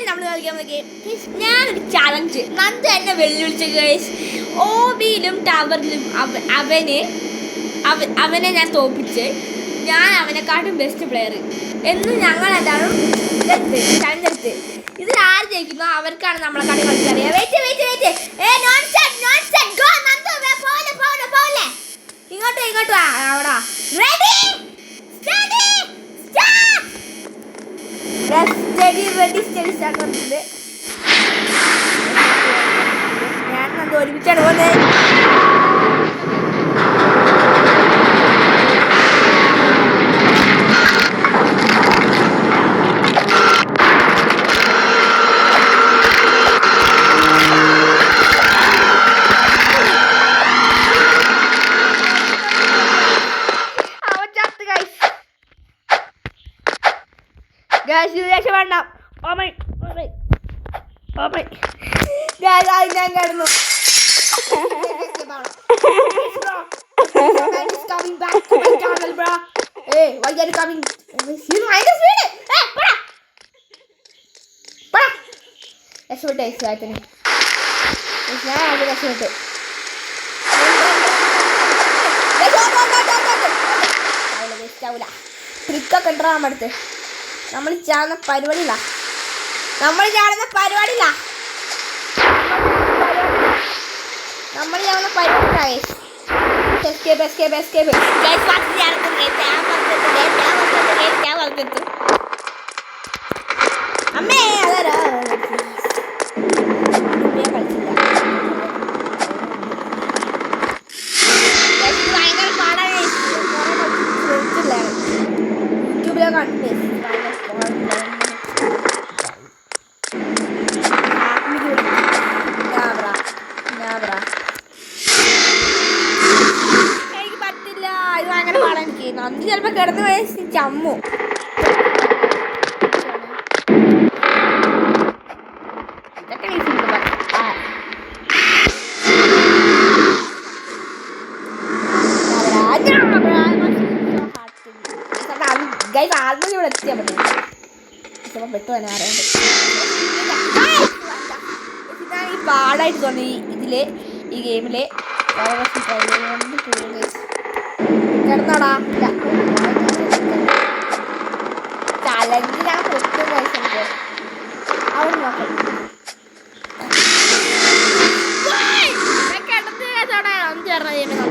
നമ്മൾ കളിക്കാൻ ഞാനൊരു ചലഞ്ച് നന്ദു എന്നെ വെല്ലുവിളിച്ച ഗൈസ്. ഓബിയിലും ടവറിലും അവനെ ഞാൻ തോപ്പിച്ച് ഞാൻ അവനെക്കാട്ടും ബെസ്റ്റ് പ്ലെയർ എന്ന് ഞങ്ങളെല്ലാവരും ചലഞ്ചെടുത്ത്. ഇതിൽ ആര് ജയിക്കുന്നോ അവർക്കാണ് നമ്മളെ കളി കളിച്ചറിയാം. ഇങ്ങോട്ട് അവിടെ റെഡി സ്റ്റാർട്ട് പറഞ്ഞിട്ടുണ്ട്. ഞാൻ അത് ഒരുമിച്ചാണ് പോകുന്നത്. ഞാൻ കിടന്നു. ട്രിക്കൊക്കെ ഉണ്ടോ നമ്മുടെ അടുത്ത്? നമ്മൾ ചാടുന്ന പരിപാടിയില്ല. അമ്മേ അതാരോ ഭയങ്കര പാടാണ്. യൂട്യൂബിലെ കണ്ടു എനിക്ക് പറ്റില്ല. ഇത് ഭയങ്കര പാടാണ് എനിക്ക്. നന്ദി ചിലപ്പോ കിടന്നു പോയ ചമ്മു. ആദ്യം ഇവിടെ എത്തിയാൽ പറ്റും. പെട്ടു തന്നെ അറിയാണ്ട് ഇതാണ് ഈ പാടായിട്ട് തോന്നി ഈ ഗെയിമില്. കിടന്നോടാ ചലഞ്ച് ഞാൻ പൊട്ടും പൈസ അവിടെ നോക്കാം. കിടന്ന് അഞ്ച്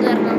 തരണം.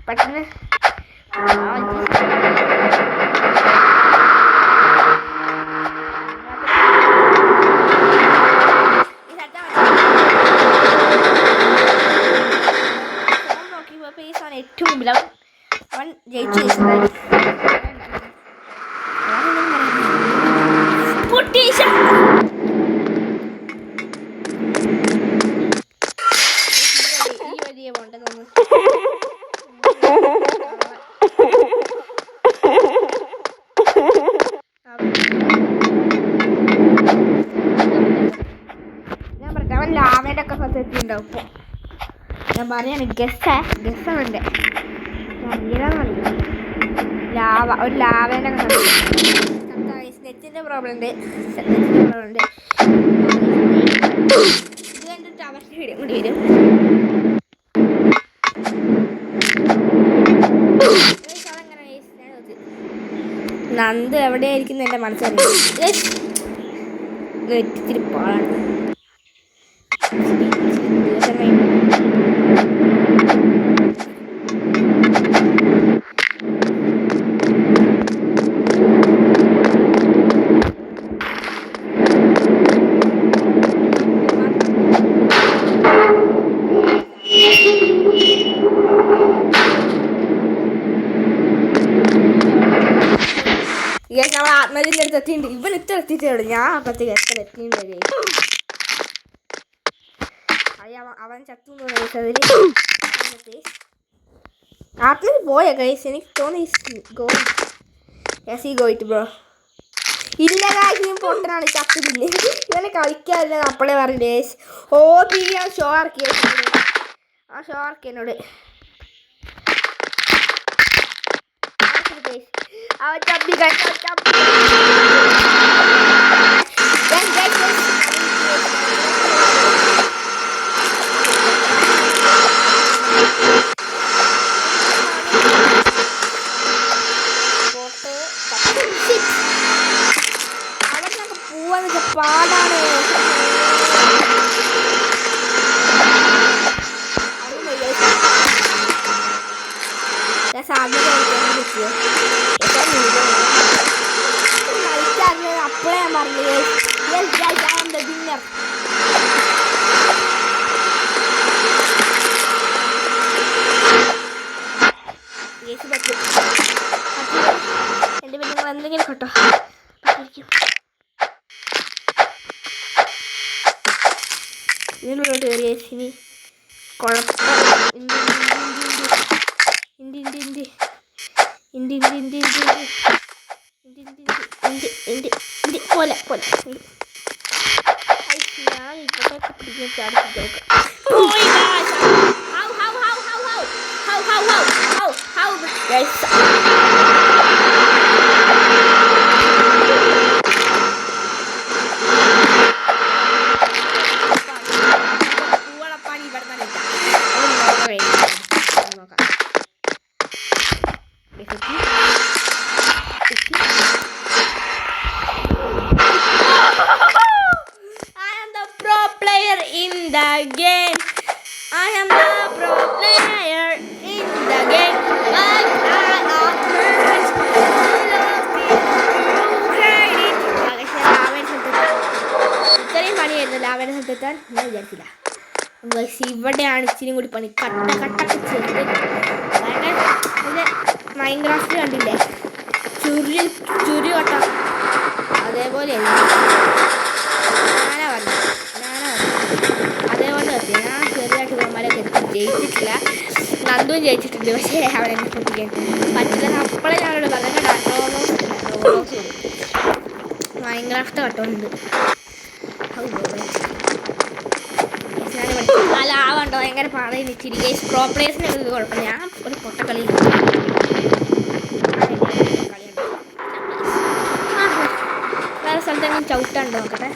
പെട്ടെന്ന് ഏറ്റവും മുമ്പിൽ അവൻ ജയിച്ചു. ഈ വലിയ പോണ്ട തോന്നുന്നു. ഞാൻ പറഞ്ഞ അവൻ ലാവേൻ്റെ ഒക്കെ സത്യത്തിലുണ്ടാവും. ഇപ്പോൾ ഞാൻ പറയാണ് ഗസ്സാണ് ഒരു ലാവേൻ്റെ ഒക്കെ നെറ്റിൻ്റെ പ്രോബ്ലം ഉണ്ട്. ഇത് കണ്ടിട്ട് അവർക്ക് വീഡിയോ കൂടി വരും. നന്ദു എവിടെയായിരിക്കും എൻ്റെ മനസ്സിലായി. നെറ്റിത്തിരി പാടാണ്. നമ്മൾ ആത്മജിന്റെ അടുത്ത് എത്തിയിട്ടുണ്ട്. ഇവൻ ഇത്ര എത്തിയിട്ടുള്ളൂ, ഞാൻ അപ്പത്തേക്ക് എത്ര എത്തിയിട്ടുണ്ട്. അവൻ ചത്തു ആത്മജി പോയ ഗൈസ്, എനിക്ക് തോന്നി ഗോയിട്ട് ബ്രോ. ഇല്ല കാര്യം പൊട്ടനാണ്, ചത്തിട്ടില്ലേ. ഇവനെ കളിക്കാറില്ല അപ്പളേ പറഞ്ഞേ. ഓ പിടിയാ ഷോ ആർക്കി, ആ ഷോ ആർക്കി എന്നോട്. അവൻ ചപ്പി അവനൊക്കെ പോവാന്നൊക്കെ പാടാണ്. അപ്പളേ ഞാൻ പറഞ്ഞു വിന്നർ. എൻ്റെ പിന്നെ നിങ്ങൾ എന്തെങ്കിലും കേട്ടോ ഇതിനുള്ളോട്ട് കയറിയ ഇനി കുഴപ്പം. പോലെ ഞാൻ ഇപ്പോഴൊക്കെ പിടിക്കാൻ ചാടിച്ചിട്ടേക്കാം. പൂവളപ്പാണി ഇവിടെ തന്നെ നോക്കാം. In the game, I am the pro player in the game, but I am first. ഇത്രയും പണിയായിരുന്നു ലാവനെ സത്തെത്താൻ ഞാൻ വിചാരിച്ചില്ല. ഇവിടെയാണ് ഇച്ചിരി കൂടി പണി. കട്ടൊക്കെ ചെയ്ത് പിന്നെ മൈൻക്രാഫ്റ്റ് കണ്ടില്ലേ, ചുരു കട്ട അതേപോലെ അതേപോലെ ഞാൻ ചെറിയായിട്ട് ഇവന്മാരൊക്കെ ജയിച്ചിട്ടില്ല. നന്ദുവും ജയിച്ചിട്ടുണ്ട്, പക്ഷേ അവിടെ എന്നെ പൊട്ടിക്കാൻ പറ്റില്ല. അപ്പോഴേ ഞാനോട് പറഞ്ഞ മൈൻക്രാഫ്റ്റ് കട്ടോണ്ട് ലാവുണ്ടോ ഭയങ്കര പാടയിൽ ഇച്ചിരി പ്രോ പ്ലേസിന് ഇത് കുഴപ്പമില്ല. ഞാൻ ഒരു പൊട്ടക്കളി വേറെ സ്ഥലത്തെങ്കിലും ചവിട്ടുണ്ടോ നോക്കട്ടെ.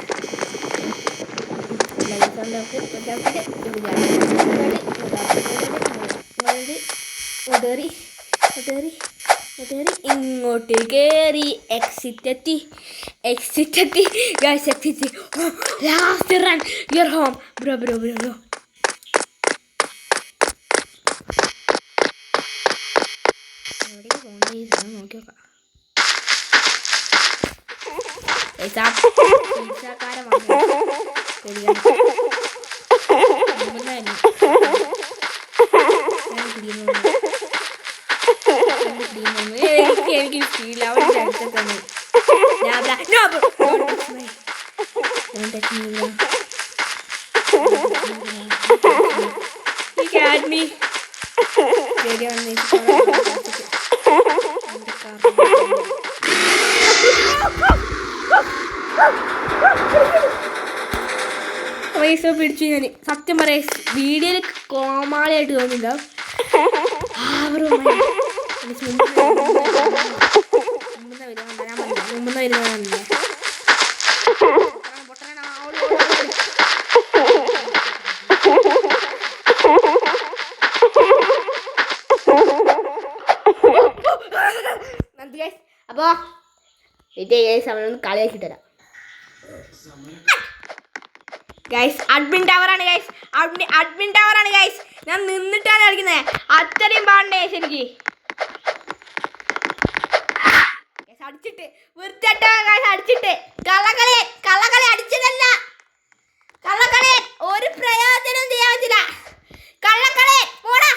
ഇങ്ങോട്ട് കേറി എക്സിറ്റ് എത്തി ഗൈസ് എത്തി. Last run your home bro. നോക്കി നോക്കാം. എനിക്ക് ഫീൽ അവൻ്റെ അടുത്തൊക്കെ പൈസ പിടിച്ചു. ഞാൻ സത്യം പറയാം, വീഡിയോയിൽ കോമാളിയായിട്ട് തോന്നില്ല. അപ്പോ അവനൊന്ന് കളിയാക്കി തരാം ഗൈസ്. Admin ടവറാണ് guys. ഞാൻ നിന്നിട്ടാണ് കളിക്കുന്നത്. അത്രയും പാടണ്ടേ ശരിക്ക്. അടിച്ചിട്ട് വൃത്തിയായിട്ടാ അടിച്ചിട്ട്. കള്ളക്കളി അടിച്ചതല്ല. കള്ളക്കളി ഒരു പ്രയോജനം ചെയ്യാൻ പറ്റില്ല. കള്ളക്കളി പോടാ.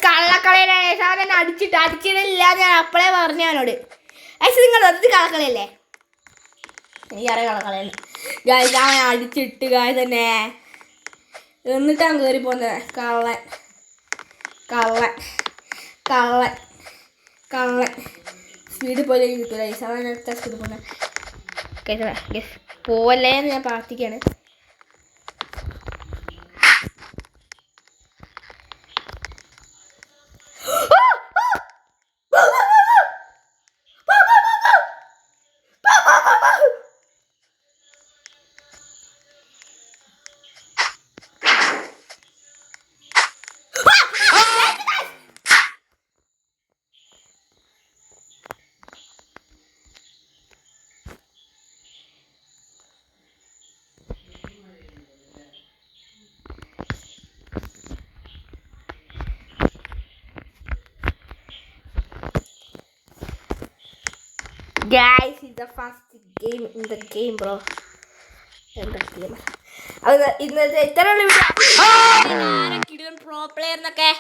കള്ളക്കളയിലാണ് അവൻ അടിച്ചിട്ടില്ല ഞാൻ അപ്പളേ പറഞ്ഞു അവനോട്. ഐസ് നിങ്ങൾ വെറുതെ കള്ളക്കളിയല്ലേ? എനിക്കറിയാം കള്ളക്കളയല്ല. ഗായ്സ് അവൻ അടിച്ചിട്ട് ഗായ്സ് തന്നെ എന്നിട്ടാണ് കയറി പോകുന്നത്. കള്ളൻ കള്ളൻ കള്ളൻ കള്ളൻ സ്പീഡിൽ പോലെ കിട്ടൂല ഗൈസ്. അവൻ അടുത്ത സ്പീഡിൽ പോകുന്നത് ഗൈസ് പോവല്ലേ എന്ന് ഞാൻ പ്രാർത്ഥിക്കുകയാണ്. Guys, it's the first game in the game, bro. ഇന്നത്തെ ഇത്രയുള്ള വീഡിയോ പ്രോ പ്ലെയർ എന്നൊക്കെ.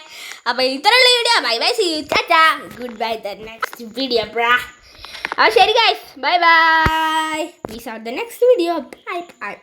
അപ്പൊ ഇത്രയുള്ള video bye bye, see you, tata, good bye, the next video bra. അപ്പോൾ ശരി guys, bye bye, peace out, the next video, bye by.